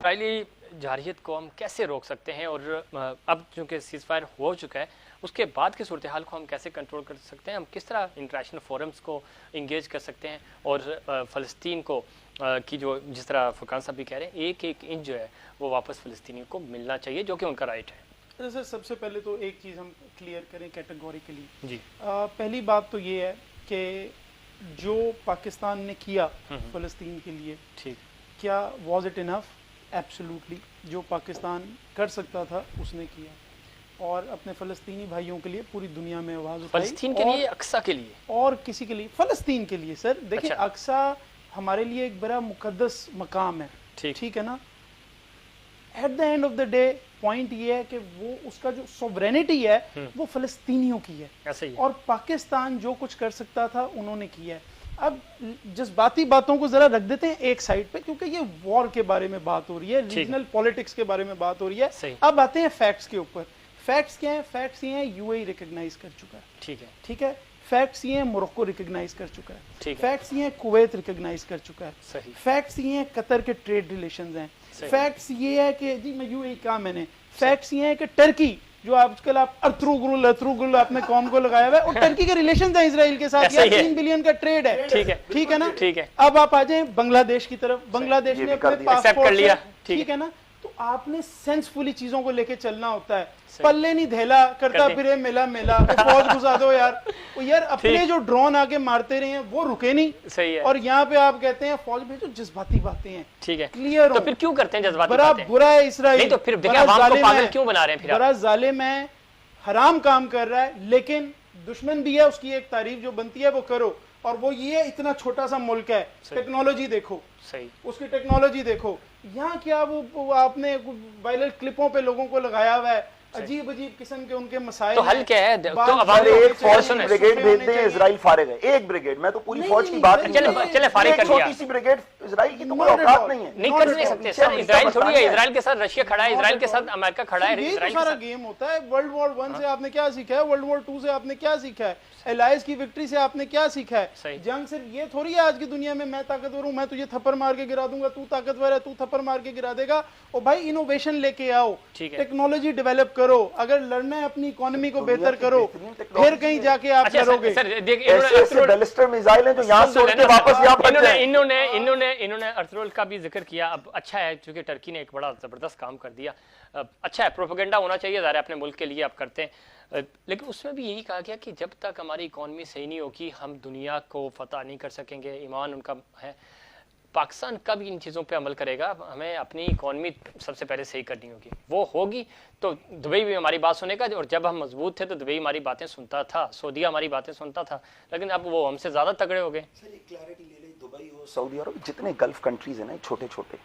Israeli जारहियत को हम कैसे रोक सकते हैं, और अब चूँकि सीज़ फायर हो चुका है उसके बाद की सूरत हाल को हम कैसे कंट्रोल कर सकते हैं, हम किस तरह इंटरनेशनल फोरम्स को इंगेज कर सकते हैं, और फ़लस्तीन को की जो जिस तरह फुरकान साहब भी कह रहे हैं एक एक इंच जो है वो वापस फ़लस्तीनियों को मिलना चाहिए जो कि उनका राइट है। सर सबसे पहले तो एक चीज़ हम क्लियर करें कैटेगोरिकली जी। पहली बात तो ये है कि जो पाकिस्तान ने किया फ़लस्तीन के लिए, ठीक, क्या वॉज इट इनफ? एब्सोल्युटली। जो पाकिस्तान कर सकता था उसने किया, और अपने फ़लस्तीनी भाइयों के लिए पूरी दुनिया में आवाज़ उठाई। फ़लस्तीन के लिए, अक्सा के लिए, और किसी के लिए, फ़लस्तीन के लिए। सर देखिए, अच्छा, अक्सा हमारे लिए एक बड़ा मुकद्दस मकाम है, ठीक है ना। At the end of the day point ये है कि वो उसका जो सोवरेनिटी है वो फ़लस्तीनियों की है, ऐसे ही है। और पाकिस्तान जो कुछ कर सकता था उन्होंने किया है। अब जज्बाती बातों को जरा रख देते हैं एक साइड पे, क्योंकि ये वॉर के बारे में बात हो रही है, रीजनल पॉलिटिक्स के बारे में बात हो रही है। अब आते हैं फैक्ट्स के ऊपर। फैक्ट्स क्या है? फैक्ट्स ये हैं, यूएई रिकॉग्नाइज कर चुका है, ठीक है, ठीक है। फैक्ट्स ये हैं, मोरक्को रिकॉग्नाइज कर चुका है। फैक्ट्स ये हैं, कुवैत रिकॉग्नाइज कर चुका है। फैक्ट्स ये हैं, कतर के ट्रेड रिलेशंस हैं। फैक्ट्स ये है कि जी मैं यूएई कहा मैंने। फैक्ट्स ये है कि टर्की, जो आजकल आप अर्थरुगुल आपने कौम को लगाया हुआ है, और टर्की के रिलेशंस हैं इसराइल के साथ, 3 बिलियन का ट्रेड है, ठीक है ना, ठीक है। अब आप आ जाएं बांग्लादेश की तरफ। बांग्लादेश ने अपने पासपोर्ट कर लिया, ठीक है ना। तो आपने सेंसफुली चीजों को लेके चलना होता है, पल्ले नहीं धेला करता फिर मेला मेला फौज घुसा दो यार। यार अपने जो ड्रोन आके मारते रहे हैं वो रुके नहीं, सही है। और यहाँ पे आप कहते हैं फौज भेजो, जज्बाती बातें हैं, ठीक है, क्लियर हो। तो फिर क्यों करते हैं जज्बाती बड़ा बातें? बुरा है इसराइल, तो फिर पागल क्यों बना रहे हैं? फिर बड़ा जालिम है, हराम काम कर रहा है, लेकिन दुश्मन भी है, उसकी एक तारीफ जो बनती है वो करो। और वो ये इतना छोटा सा मुल्क है, टेक्नोलॉजी देखो, सही, उसकी टेक्नोलॉजी देखो। यहाँ क्या वो आपने वायरल क्लिपों पे लोगों को लगाया हुआ है, अजीब अजीब किस्म के उनके मसाइल। तो हल क्या है? तो अब एक फौज की ब्रिगेड भेज दें, इजराइल फारिग है। एक ब्रिगेड, मैं तो पूरी फौज की बात चले फारिग कर दिया। छोटी सी ब्रिगेड इजराइल की तो कोई औकात नहीं है, नहीं कर सकते सर। इजराइल थोड़ी है, इजराइल के साथ रशिया खड़ा है, इजराइल के साथ अमेरिका खड़ा है। इजराइल सारा गेम होता है। वर्ल्ड वॉर 1 से आपने क्या सीखा है? वर्ल्ड वॉर 2 से आपने क्या सीखा है? एलाइज की विक्ट्री से आपने क्या सीखा है? जंग सिर्फ ये थोड़ी है आज की दुनिया में मैं ताकतवर हूं, मैं तुझे थप्पड़ मार के गिरा दूंगा, तू ताकतवर है, तू थप्पड़ मार के गिरा देगा। और भाई इनोवेशन लेके आओ, टेक्नोलॉजी डेवलप करो, अगर लड़ना है अपनी इकोनॉमी को बेहतर करो, फिर कहीं जाके आप करोगे। इन्होंने अर्थरोल का भी जिक्र किया। अब अच्छा है क्योंकि टर्की ने एक बड़ा जबरदस्त काम कर दिया। अच्छा है, प्रोपेगेंडा होना चाहिए, ज़ाहिर है अपने मुल्क के लिए आप करते हैं, लेकिन उसमें भी यही कहा गया कि जब तक हमारी इकॉनमी सही नहीं होगी हम दुनिया को फतह नहीं कर सकेंगे। ईमान उनका है। पाकिस्तान कब इन चीज़ों पे अमल करेगा? हमें अपनी इकॉनमी सबसे पहले सही करनी होगी, वो होगी तो दुबई भी हमारी बात सुनेगा। और जब हम मजबूत थे तो दुबई हमारी बातें सुनता था, सऊदीया हमारी बातें सुनता था, लेकिन अब वो हमसे ज़्यादा तगड़े हो गए। सर एक क्लैरिटी ले लें, दुबई हो, सऊदी अरब, जितने गल्फ कंट्रीज हैं ना छोटे छोटे,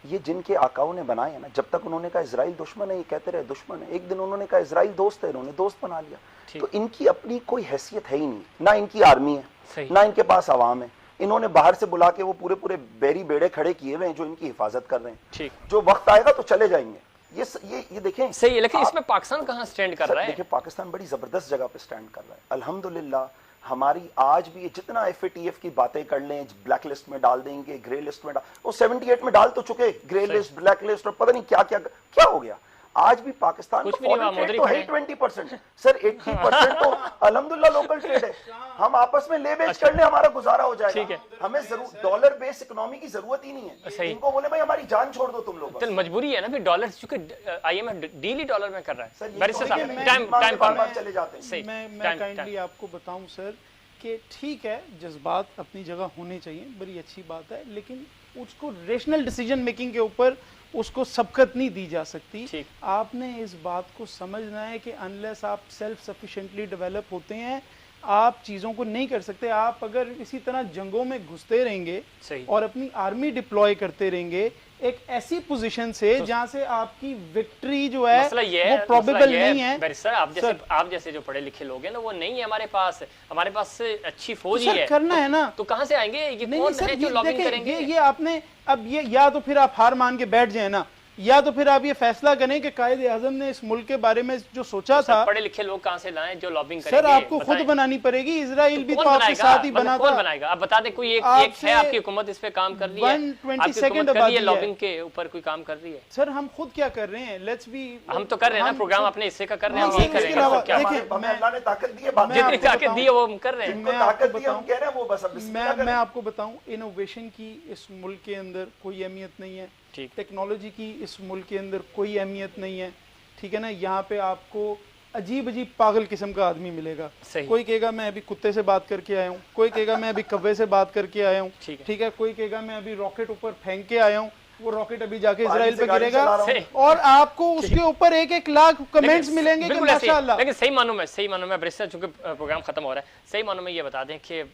ये जिनके आकाओं ने बनाए हैं ना, जब तक उन्होंने कहा इजराइल दुश्मन है ये कहते रहे दुश्मन है, एक दिन उन्होंने कहा इजराइल दोस्त है, इन्होंने दोस्त बना लिया। तो इनकी अपनी कोई हैसियत है ही नहीं, ना इनकी आर्मी है, ना इनके पास आवाम है। इन्होंने बाहर से बुला के वो पूरे पूरे बेरी बेड़े खड़े किए हुए हैं जो इनकी हिफाजत कर रहे हैं। जो वक्त आएगा तो चले जाएंगे। ये देखें सही है, लेकिन इसमें पाकिस्तान कहाँ स्टैंड कर रहा है? देखिए पाकिस्तान बड़ी जबरदस्त जगह पे स्टैंड कर रहा है अल्हम्दुलिल्लाह। हमारी आज भी जितना FATF की बातें कर लें, ब्लैक लिस्ट में डाल देंगे, ग्रे लिस्ट में वो 78 में डाल तो चुके, ग्रे लिस्ट, ब्लैक लिस्ट और पता नहीं क्या क्या क्या हो गया। आज भी पाकिस्तान कुछ भी नहीं तो है 20%, सर 80% तो अल्हम्दुलिल्लाह लोकल ट्रेड है। हम आपस में ले बेच कर ले, हमारा गुजारा हो जाएगा। हमें डॉलर बेस्ड इकोनॉमी की जरूरत ही नहीं है। इनको बोले भाई हमारी जान छोड़ दो तुम लोग, तो मजबूरी है ना फिर। डॉलर चूंकि IMF डील ही डॉलर में कर रहा है। मैं काइंडली आपको बताऊं सर कि ठीक है, जज्बात अपनी जगह होने चाहिए, बड़ी अच्छी बात है, लेकिन उसको रेशनल डिसीजन मेकिंग के ऊपर उसको सबकत नहीं दी जा सकती। आपने इस बात को समझना है कि अनलेस आप सेल्फ सफिशिएंटली डेवलप होते हैं आप चीज़ों को नहीं कर सकते। आप अगर इसी तरह जंगों में घुसते रहेंगे और अपनी आर्मी डिप्लॉय करते रहेंगे एक ऐसी पोजीशन से जहां से आपकी विक्ट्री जो है वो प्रोबेबल नहीं है। सर आप जैसे जो पढ़े लिखे लोग हैं ना, वो नहीं है हमारे पास अच्छी फौज ही है। करना है ना, तो कहां से आएंगे? ये कौन है जो लॉबिंग करेंगे? ये आपने अब ये या तो फिर आप हार मान के बैठ जाए ना, या तो फिर आप ये फैसला करें कि कायदे आजम ने इस मुल्क के बारे में जो सोचा था, पढ़े लिखे लोग कहाँ से लाएं जो लॉबिंग करेंगे? सर आपको खुद बनानी पड़ेगी। इजराइल भी तो आपके साथ ही बना था। कौन बनाएगा? आप बता दें, कोई एक है आपकी हुकूमत इस पे काम कर रही है? 122nd आबादी है, लॉबिंग के ऊपर कोई काम कर रही है? सर हम खुद क्या कर रहे हैं, लेट्स बी, हम तो कर रहे हैं ना, प्रोग्राम अपने हिस्से का कर रहे हैं, हम हाँ, यही करेंगे। इसके अलावा क्या देखिए, अल्लाह ने ताकत दी है, जितनी ताकत दी है वो हम कर रहे हैं। मैं आपको बताऊं, कह रहे हैं वो बस अब मैं आपको बताऊं, इनोवेशन की इस मुल्क के अंदर कोई अहमियत नहीं है, टेक्नोलॉजी की इस मुल्क के अंदर कोई अहमियत नहीं है, ठीक है ना। यहाँ पे आपको अजीब अजीब पागल किस्म का आदमी मिलेगा। कोई कहेगा मैं अभी कुत्ते से बात करके आया हूँ, कोई कहेगा मैं अभी कौवे से बात करके आया हूँ, ठीक है, कोई कहेगा मैं अभी रॉकेट ऊपर फेंक के आया हूँ, वो रॉकेट अभी जाके इजराइल पे गिरेगा और आपको उसके ऊपर 1-1 लाख कमेंट्स मिलेंगे कि माशाअल्लाह। लेकिन सही मानों में ब्रिस्टर, चूंकि प्रोग्राम खत्म हो रहा है, सही मानों में ये बता दें कि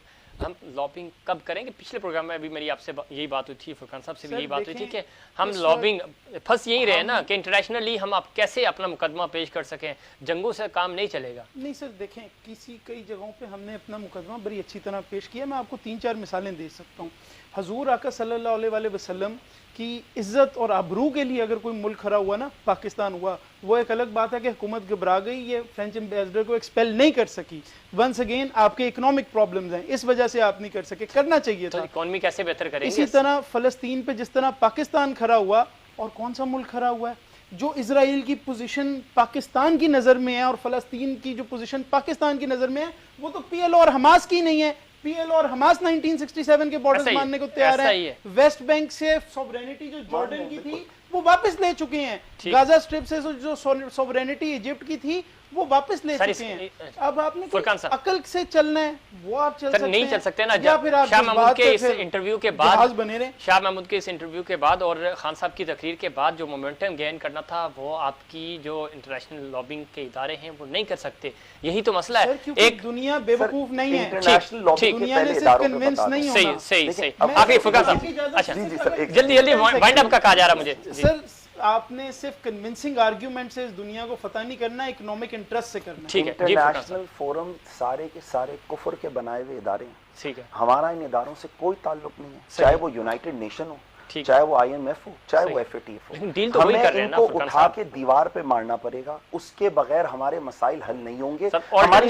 हम लॉबिंग कब करेंगे? पिछले प्रोग्राम में अभी मेरी आपसे यही बात हुई थी, फुरकान साहब से भी यही बात हुई थी कि हम लॉबिंग फंस यही रहे ना कि इंटरनेशनली हम आप कैसे अपना मुकदमा पेश कर सकें, जंगों से काम नहीं चलेगा। नहीं सर देखें, कई जगहों पे हमने अपना मुकदमा बड़ी अच्छी तरह पेश किया। मैं आपको 3-4 मिसालें दे सकता हूँ। हजूर आका सल्लल्लाहु अलैहि वसल्लम की इज्जत और आबरू के लिए अगर कोई मुल्क खड़ा हुआ ना, पाकिस्तान हुआ, वो एक अलग बात है कि हुकूमत घबरा गई, ये फ्रेंच एम्बेसडर को एक्सपेल नहीं कर सकी। वंस अगेन आपके इकोनॉमिक प्रॉब्लम्स हैं, इस वजह से आप नहीं कर सके, करना चाहिए था। इकोनॉमी कैसे बेहतर करेंगे? इसी तरह फलस्तीन पे जिस तरह पाकिस्तान खड़ा हुआ, और कौन सा मुल्क खड़ा हुआ है जो इजराइल की पोजीशन पाकिस्तान की नजर में है और फलस्तीन की जो पोजीशन पाकिस्तान की नजर में है, वो तो पीएलओ और हमास की नहीं है। पीएलओ और हमास 1967 के बॉर्डर्स मानने को तैयार है। वेस्ट बैंक से सॉवरेनिटी जो जॉर्डन की थी वो वापस ले चुके हैं। गाजा स्ट्रिप से जो सॉवरेनिटी इजिप्ट की थी वो वापस ले चुके हैं। अब आपने अकल से चलना है, वो आप चल सकते नहीं चल सकते ना। या फिर आप शाह महमूद के इस इंटरव्यू के बाद बने रहे, शाह महमूद के इस इंटरव्यू के बाद और खान साहब की तकरीर के बाद जो मोमेंटम गेन करना था वो आपकी जो इंटरनेशनल लॉबिंग के इदारे हैं वो नहीं कर सकते। यही तो मसला है। एक दुनिया बेवकूफ नहीं है, दुनिया ने सिर्फ कन्विंस नहीं होना। सही आखिरी फुरकान साहब, अच्छा जल्दी वाइंड अप का कहा जा रहा मुझे सर। आपने सिर्फ कन्विंसिंग आर्ग्यूमेंट से इस दुनिया को फतह नहीं करना, इकोनॉमिक इंटरेस्ट से करना। ठीक है, इंटरनेशनल फोरम सारे के सारे कुफर के बनाए हुए इदारे हैं, ठीक है। हमारा इन इदारों से कोई ताल्लुक नहीं है, चाहे वो यूनाइटेड नेशन हो, चाहे वो IMF हो, चाहे वो FATF हो। डील तो हमें इनको उठा के दीवार पे मारना पड़ेगा, उसके बगैर हमारे मसाइल हल नहीं होंगे। हमारी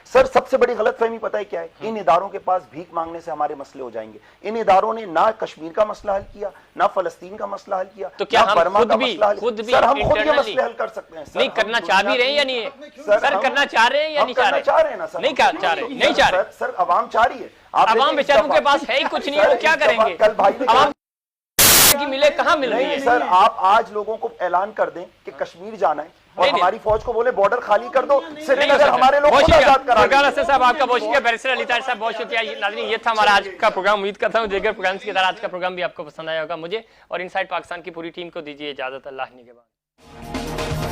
सबसे बड़ी गलतफहमी पता है क्या है? इन इदारों के पास भीख मांगने से हमारे मसले हो जाएंगे। इन इदारों ने ना कश्मीर का मसला हल किया, ना फलस्तीन का मसला हल किया, तो क्या हम खुद भी सर हम खुद के मसले हल कर सकते हैं? नहीं करना चाह भी रहे हैं या नहीं? सर करना चाह रहे हैं या नहीं चाह रहे हैं? सर नहीं चाह रहे। सर अवाम चाह रही है, अवाम बेचारों के पास है ही कुछ नहीं है, वो क्या करेंगे? कल भाई की मिले कहाँ मिल रही है? सर आप आज लोगों को ऐलान कर दें कि कश्मीर जाना है और हमारी फौज को बोले बॉर्डर खाली कर दो, श्रीनगर हमारे लोग खुद आजाद करा दें। साहब आपका बहुत शुक्रिया, बैरिस्टर अली ताहिर साहब बहुत शुक्रिया। नाज़रीन ये था हमारा आज का प्रोग्राम। उम्मीद करता हूँ दीगर प्रोग्राम की तरह आज का प्रोग्राम भी आपको पसंद आया होगा। मुझे और इनसाइड पाकिस्तान की पूरी टीम को दीजिए इजाजत। अल्लाह निगहबान।